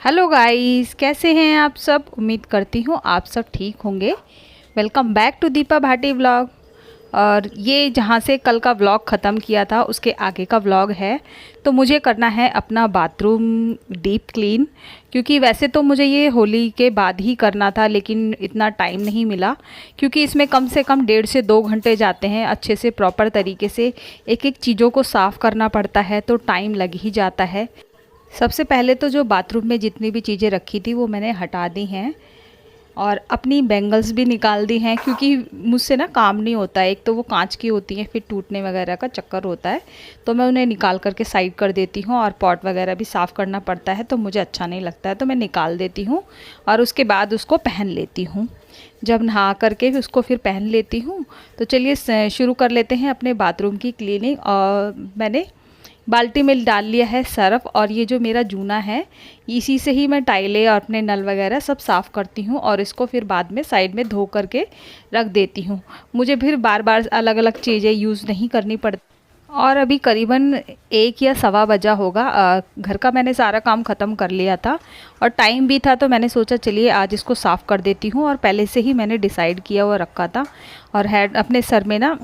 Hello guys, कैसे हैं आप सब। उम्मीद करती हूँ आप सब ठीक होंगे। Welcome back to Deepa Bhati vlog. और ये जहाँ से कल का व्लॉग ख़त्म किया था उसके आगे का व्लॉग है। तो मुझे करना है अपना बाथरूम डीप क्लीन, क्योंकि वैसे तो मुझे ये होली के बाद ही करना था, लेकिन इतना टाइम नहीं मिला। क्योंकि इसमें कम से कम 1.5 से 2 घंटे जाते हैं। अच्छे से प्रॉपर तरीके से एक एक चीज़ों को साफ़ करना पड़ता है, तो टाइम लग ही जाता है। सबसे पहले तो जो बाथरूम में जितनी भी चीज़ें रखी थी वो मैंने हटा दी हैं, और अपनी बैंगल्स भी निकाल दी हैं, क्योंकि मुझसे ना काम नहीं होता है। एक तो वो कांच की होती हैं, फिर टूटने वगैरह का चक्कर होता है, तो मैं उन्हें निकाल करके साइड कर देती हूँ। और पॉट वगैरह भी साफ़ करना पड़ता है, तो मुझे अच्छा नहीं लगता है, तो मैं निकाल देती हूँ और उसके बाद उसको पहन लेती हूँ। जब नहा करके भी उसको फिर पहन लेती हूँ। तो चलिए शुरू कर लेते हैं अपने बाथरूम की क्लीनिंग। और मैंने बाल्टी में डाल लिया है सर्फ, और ये जो मेरा जूना है इसी से ही मैं टाइलें और अपने नल वगैरह सब साफ़ करती हूँ, और इसको फिर बाद में साइड में धो करके रख देती हूँ। मुझे फिर बार बार अलग अलग चीज़ें यूज़ नहीं करनी पड़ती। और अभी करीबन 1 या 1:15 बजा होगा। घर का मैंने सारा काम ख़त्म कर लिया था और टाइम भी था, तो मैंने सोचा चलिए आज इसको साफ़ कर देती हूँ। और पहले से ही मैंने डिसाइड किया हुआ रखा था, और हेड अपने सर में ना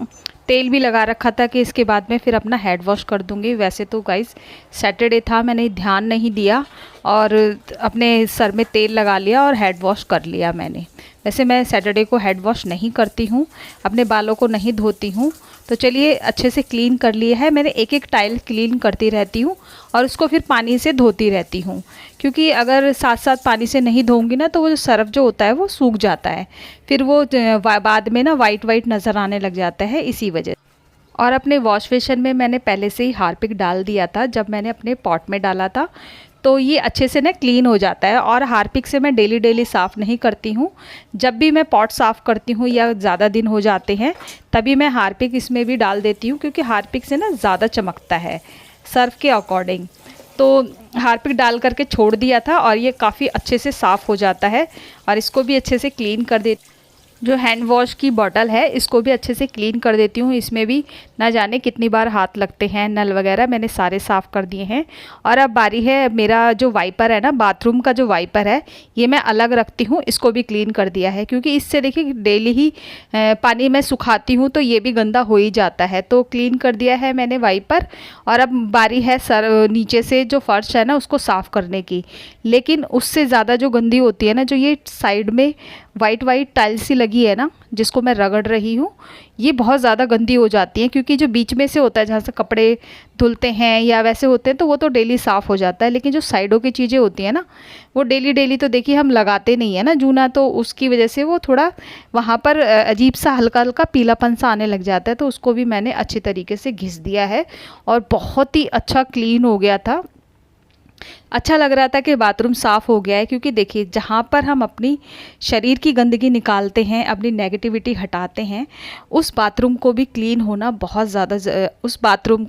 तेल भी लगा रखा था कि इसके बाद में फिर अपना हेड वॉश कर दूँगी। वैसे तो गाइस सैटरडे था, मैंने ध्यान नहीं दिया और अपने सर में तेल लगा लिया और हेड वॉश कर लिया मैंने। वैसे मैं सैटरडे को हेड वॉश नहीं करती हूँ, अपने बालों को नहीं धोती हूँ। तो चलिए अच्छे से क्लीन कर लिया है मैंने। एक एक टाइल क्लीन करती रहती हूँ और उसको फिर पानी से धोती रहती हूँ, क्योंकि अगर साथ साथ पानी से नहीं धोऊंगी ना तो वो जो सर्फ जो होता है वो सूख जाता है, फिर वो बाद में ना वाइट वाइट नज़र आने लग जाता है, इसी वजह। और अपने वॉश बेसिन में मैंने पहले से ही हार्पिक डाल दिया था जब मैंने अपने पॉट में डाला था, तो ये अच्छे से ना क्लीन हो जाता है। और हार्पिक से मैं डेली डेली साफ़ नहीं करती हूँ। जब भी मैं पॉट साफ़ करती हूँ या ज़्यादा दिन हो जाते हैं तभी मैं हार्पिक इसमें भी डाल देती हूँ, क्योंकि हार्पिक से ना ज़्यादा चमकता है सर्फ के अकॉर्डिंग। तो हार्पिक डाल करके छोड़ दिया था और ये काफ़ी अच्छे से साफ़ हो जाता है। और इसको भी अच्छे से क्लीन कर देती। जो हैंड वॉश की बॉटल है इसको भी अच्छे से क्लीन कर देती हूँ। इसमें भी ना जाने कितनी बार हाथ लगते हैं, नल वगैरह मैंने सारे साफ़ कर दिए हैं। और अब बारी है मेरा जो वाइपर है ना, बाथरूम का जो वाइपर है ये मैं अलग रखती हूँ, इसको भी क्लीन कर दिया है, क्योंकि इससे देखिए डेली ही पानी में सुखाती हूँ तो ये भी गंदा हो ही जाता है। तो क्लीन कर दिया है मैंने वाइपर। और अब बारी है सर नीचे से जो फर्श है ना उसको साफ़ करने की। लेकिन उससे ज़्यादा जो गंदी होती है ना, जो ये साइड में वाइट वाइट टाइल्स सी लगी है ना जिसको मैं रगड़ रही हूँ, ये बहुत ज़्यादा गंदी हो जाती है। क्योंकि जो बीच में से होता है जहाँ से कपड़े धुलते हैं या वैसे होते हैं तो वो तो डेली साफ़ हो जाता है, लेकिन जो साइडों की चीज़ें होती हैं ना वो डेली डेली तो देखिए हम लगाते नहीं है ना जूना, तो उसकी वजह से वो थोड़ा वहाँ पर अजीब सा हल्का हल्का पीलापन सा आने लग जाता है। तो उसको भी मैंने अच्छी तरीके से घिस दिया है और बहुत ही अच्छा क्लीन हो गया था। अच्छा लग रहा था कि बाथरूम साफ़ हो गया है, क्योंकि देखिए जहाँ पर हम अपनी शरीर की गंदगी निकालते हैं, अपनी नेगेटिविटी हटाते हैं, उस बाथरूम को भी क्लीन होना बहुत ज़्यादा उस बाथरूम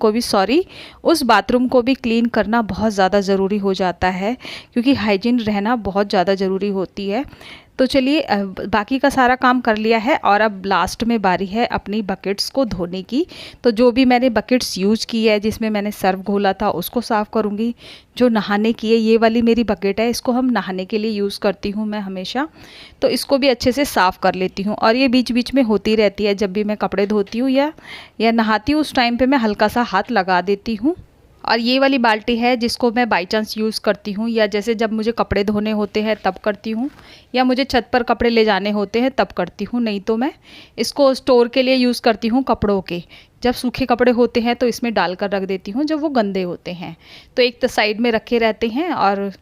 को भी क्लीन करना बहुत ज़्यादा ज़रूरी हो जाता है, क्योंकि हाइजीन रहना बहुत ज़्यादा ज़रूरी होती है। तो चलिए बाकी का सारा काम कर लिया है और अब लास्ट में बारी है अपनी बकेट्स को धोने की। तो जो भी मैंने बकेट्स यूज़ की है जिसमें मैंने सर्फ घोला था उसको साफ़ करूँगी। जो नहाने की है ये वाली मेरी बकेट है, इसको हम नहाने के लिए यूज़ करती हूँ मैं हमेशा, तो इसको भी अच्छे से साफ़ कर लेती हूँ। और ये बीच बीच में होती रहती है, जब भी मैं कपड़े धोती हूँ या नहाती हूँ उस टाइम पे मैं हल्का सा हाथ लगा देती हूँ। और ये वाली बाल्टी है जिसको मैं बाई चांस यूज़ करती हूँ, या जैसे जब मुझे कपड़े धोने होते हैं तब करती हूँ, या मुझे छत पर कपड़े ले जाने होते हैं तब करती हूँ। नहीं तो मैं इसको स्टोर के लिए यूज़ करती हूँ कपड़ों के। जब सूखे कपड़े होते हैं तो इसमें डाल कर रख देती हूँ, जब वो गंदे होते हैं तो एक तो साइड में रखे रहते हैं। और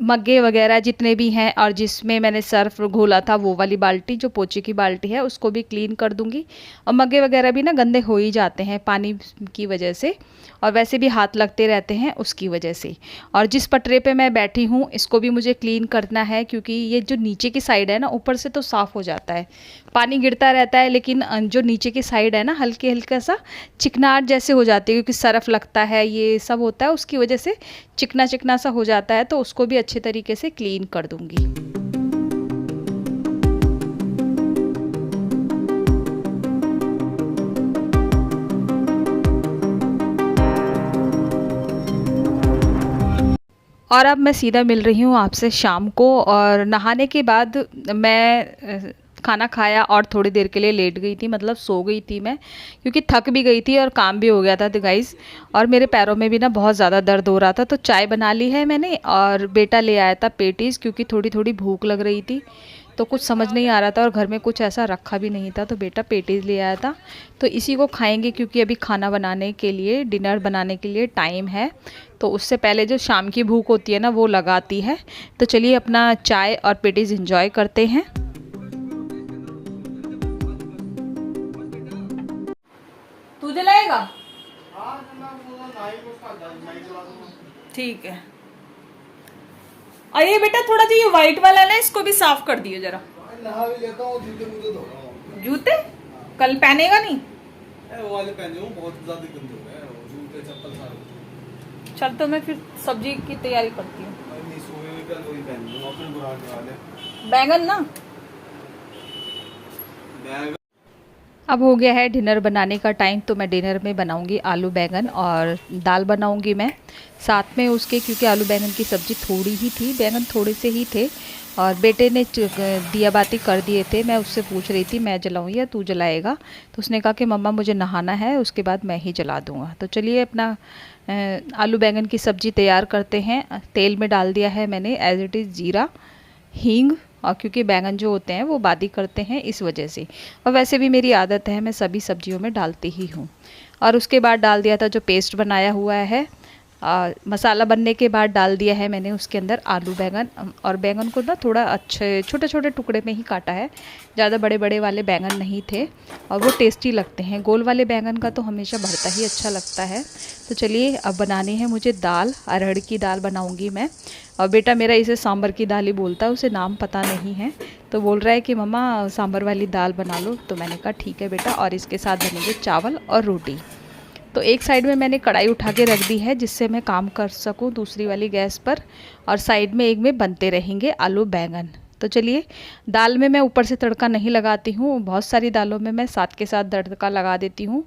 मग्गे वगैरह जितने भी हैं, और जिसमें मैंने सर्फ घोला था वो वाली बाल्टी जो पोछे की बाल्टी है उसको भी क्लीन कर दूंगी। और मग्गे वगैरह भी ना गंदे हो ही जाते हैं पानी की वजह से, और वैसे भी हाथ लगते रहते हैं उसकी वजह से। और जिस पटरे पे मैं बैठी हूँ इसको भी मुझे क्लीन करना है, क्योंकि ये जो नीचे की साइड है ना, ऊपर से तो साफ़ हो जाता है, पानी गिरता रहता है, लेकिन जो नीचे की साइड है ना हल्के हल्का सा चिकनाहट जैसे हो जाती है, क्योंकि सर्फ लगता है ये सब होता है, उसकी वजह से चिकना चिकना सा हो जाता है। तो उसको भी अच्छे तरीके से क्लीन कर दूंगी। और अब मैं सीधा मिल रही हूँ आपसे शाम को। और नहाने के बाद मैं खाना खाया और थोड़ी देर के लिए लेट गई थी, मतलब सो गई थी मैं, क्योंकि थक भी गई थी और काम भी हो गया था तो गाइस। और मेरे पैरों में भी ना बहुत ज़्यादा दर्द हो रहा था, तो चाय बना ली है मैंने। और बेटा ले आया था पेटीज़, क्योंकि थोड़ी थोड़ी भूख लग रही थी, तो कुछ समझ नहीं आ रहा था और घर में कुछ ऐसा रखा भी नहीं था, तो बेटा पेटीज़ ले आया था। तो इसी को खाएंगे, क्योंकि अभी खाना बनाने के लिए, डिनर बनाने के लिए टाइम है। तो उससे पहले जो शाम की भूख होती है ना, वो लगाती है। तो चलिए अपना चाय और पेटीज़ इंजॉय करते हैं। तू जलाएगा? ठीक है। और ये बेटा थोड़ा जो ये व्हाइट वाला है ना, इसको भी साफ कर दियो जरा। नहा भी लेता हूँ, जूते मुझे धो रहा हूँ। जूते कल पहनेगा नहीं? वो वाले पहने हूँ, बहुत ज्यादा गंदे हो गए हैं जूते चप्पल सारे। चल तो मैं फिर सब्जी की तैयारी करती हूँ। नहीं, सुबह में कल वही पहन लूँ, अपने बुराने वाले बैंगन ना। बैग। अब हो गया है डिनर बनाने का टाइम, तो मैं डिनर में बनाऊंगी आलू बैंगन और दाल बनाऊंगी मैं साथ में उसके, क्योंकि आलू बैंगन की सब्ज़ी थोड़ी ही थी, बैंगन थोड़े से ही थे। और बेटे ने दिया बाती कर दिए थे। मैं उससे पूछ रही थी मैं जलाऊँ या तू जलाएगा, तो उसने कहा कि मम्मा मुझे नहाना है, उसके बाद मैं ही जला दूँगा। तो चलिए अपना आलू बैंगन की सब्ज़ी तैयार करते हैं। तेल में डाल दिया है मैंने एज इट इज़ जीरा, हींग, और क्योंकि बैंगन जो होते हैं वो बादी करते हैं इस वजह से। और वैसे भी मेरी आदत है, मैं सभी सब्जियों में डालती ही हूँ। और उसके बाद डाल दिया था जो पेस्ट बनाया हुआ है। मसाला बनने के बाद डाल दिया है मैंने उसके अंदर आलू बैंगन। और बैंगन को ना थोड़ा अच्छे छोटे छोटे टुकड़े में ही काटा है, ज़्यादा बड़े बड़े वाले बैंगन नहीं थे, और वो टेस्टी लगते हैं। गोल वाले बैंगन का तो हमेशा भरता ही अच्छा लगता है। तो चलिए अब बनानी है मुझे दाल, अरहर की दाल बनाऊंगी मैं। और बेटा मेरा इसे सांभर की दाल ही बोलता है, उसे नाम पता नहीं है, तो बोल रहा है कि मम्मा सांभर वाली दाल बना लो। तो मैंने कहा ठीक है बेटा। और इसके साथ बनेंगे चावल और रोटी। तो एक साइड में मैंने कढ़ाई उठा के रख दी है, जिससे मैं काम कर सकूं दूसरी वाली गैस पर, और साइड में एक में बनते रहेंगे आलू बैंगन। तो चलिए, दाल में मैं ऊपर से तड़का नहीं लगाती हूँ, बहुत सारी दालों में मैं साथ के साथ तड़का लगा देती हूँ।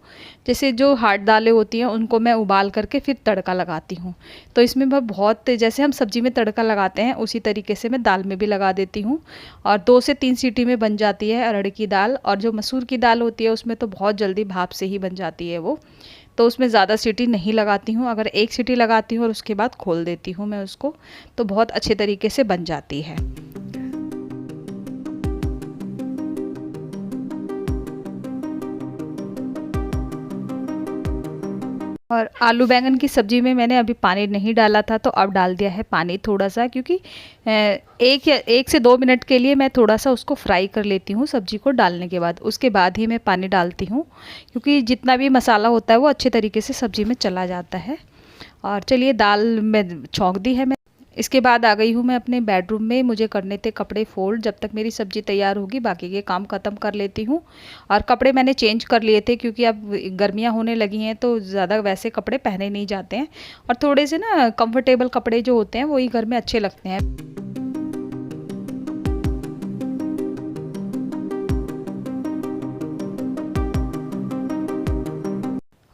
जैसे जो हार्ड दालें होती हैं उनको मैं उबाल करके फिर तड़का लगाती हूँ। तो इसमें मैं बहुत, जैसे हम सब्ज़ी में तड़का लगाते हैं उसी तरीके से मैं दाल में भी लगा देती हूँ। और 2 से 3 सीटी में बन जाती है अरहर की दाल। और जो मसूर की दाल होती है उसमें तो बहुत जल्दी भाप से ही बन जाती है वो, तो उसमें ज़्यादा सीटी नहीं लगाती हूँ। अगर एक सीटी लगाती हूँ और उसके बाद खोल देती हूँ मैं उसको, तो बहुत अच्छे तरीके से बन जाती है। और आलू बैंगन की सब्ज़ी में मैंने अभी पानी नहीं डाला था, तो अब डाल दिया है पानी थोड़ा सा, क्योंकि 1 से 2 मिनट के लिए मैं थोड़ा सा उसको फ्राई कर लेती हूँ सब्ज़ी को डालने के बाद। उसके बाद ही मैं पानी डालती हूँ, क्योंकि जितना भी मसाला होता है वो अच्छे तरीके से सब्ज़ी में चला जाता है। और चलिए दाल में छौंक दी है मैं। इसके बाद आ गई हूँ मैं अपने बेडरूम में, मुझे करने थे कपड़े फोल्ड। जब तक मेरी सब्ज़ी तैयार होगी बाकी के काम ख़त्म कर लेती हूँ। और कपड़े मैंने चेंज कर लिए थे, क्योंकि अब गर्मियाँ होने लगी हैं तो ज़्यादा वैसे कपड़े पहने नहीं जाते हैं, और थोड़े से ना कंफर्टेबल कपड़े जो होते हैं वही घर में अच्छे लगते हैं।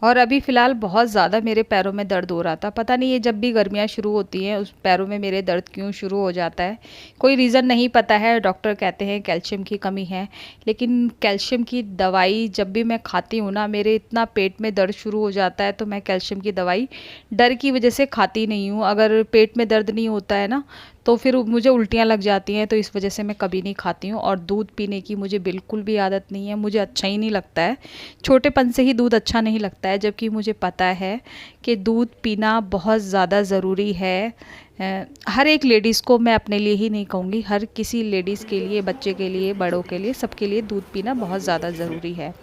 और अभी फ़िलहाल बहुत ज़्यादा मेरे पैरों में दर्द हो रहा था। पता नहीं ये जब भी गर्मियाँ शुरू होती हैं उस पैरों में मेरे दर्द क्यों शुरू हो जाता है, कोई रीज़न नहीं पता है। डॉक्टर कहते हैं कैल्शियम की कमी है, लेकिन कैल्शियम की दवाई जब भी मैं खाती हूँ ना, मेरे इतना पेट में दर्द शुरू हो जाता है, तो मैं कैल्शियम की दवाई डर की वजह से खाती नहीं हूँ। अगर पेट में दर्द नहीं होता है ना, तो फिर मुझे उल्टियाँ लग जाती हैं, तो इस वजह से मैं कभी नहीं खाती हूँ। और दूध पीने की मुझे बिल्कुल भी आदत नहीं है, मुझे अच्छा ही नहीं लगता है। छोटेपन से ही दूध अच्छा नहीं लगता है, जबकि मुझे पता है कि दूध पीना बहुत ज़्यादा ज़रूरी है। हर एक लेडीज़ को, मैं अपने लिए ही नहीं कहूँगी, हर किसी लेडीज़ के लिए, बच्चे के लिए, बड़ों के लिए, सबके लिए दूध पीना बहुत ज़्यादा ज़रूरी है।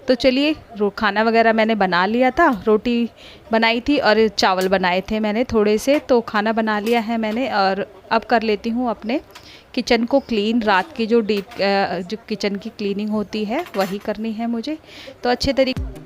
तो चलिए, खाना वगैरह मैंने बना लिया था, रोटी बनाई थी और चावल बनाए थे मैंने थोड़े से, तो खाना बना लिया है मैंने। और अब कर लेती हूँ अपने किचन को क्लीन। रात की जो किचन की क्लीनिंग होती है वही करनी है मुझे, तो अच्छे तरीके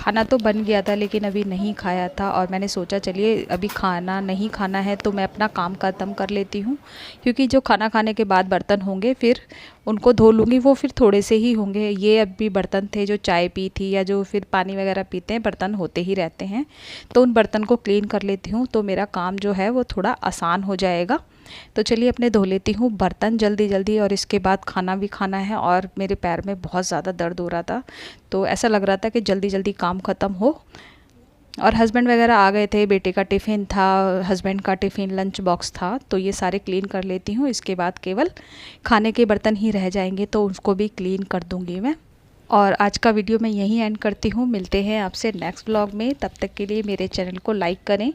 खाना तो बन गया था लेकिन अभी नहीं खाया था, और मैंने सोचा चलिए अभी खाना नहीं खाना है तो मैं अपना काम ख़त्म कर लेती हूँ, क्योंकि जो खाना खाने के बाद बर्तन होंगे फिर उनको धो लूँगी, वो फिर थोड़े से ही होंगे। ये अभी बर्तन थे जो चाय पी थी या जो फिर पानी वगैरह पीते हैं, बर्तन होते ही रहते हैं, तो उन बर्तन को क्लीन कर लेती हूँ तो मेरा काम जो है वो थोड़ा आसान हो जाएगा। तो चलिए अपने धो लेती हूँ बर्तन जल्दी जल्दी, और इसके बाद खाना भी खाना है। और मेरे पैर में बहुत ज़्यादा दर्द हो रहा था, तो ऐसा लग रहा था कि जल्दी जल्दी काम ख़त्म हो। और हस्बैंड वगैरह आ गए थे, बेटे का टिफ़िन था, हस्बैंड का टिफ़िन लंच बॉक्स था, तो ये सारे क्लीन कर लेती हूँ। इसके बाद केवल खाने के बर्तन ही रह जाएंगे तो उसको भी क्लीन कर दूँगी मैं। और आज का वीडियो मैं यहीं एंड करती हूँ। मिलते हैं आपसे नेक्स्ट व्लॉग में। तब तक के लिए मेरे चैनल को लाइक करें,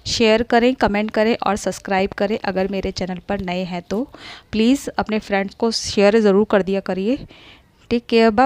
शेयर करें, कमेंट करें और सब्सक्राइब करें। अगर मेरे चैनल पर नए हैं तो प्लीज़ अपने फ्रेंड्स को शेयर ज़रूर कर दिया करिए। Take care, bye bye.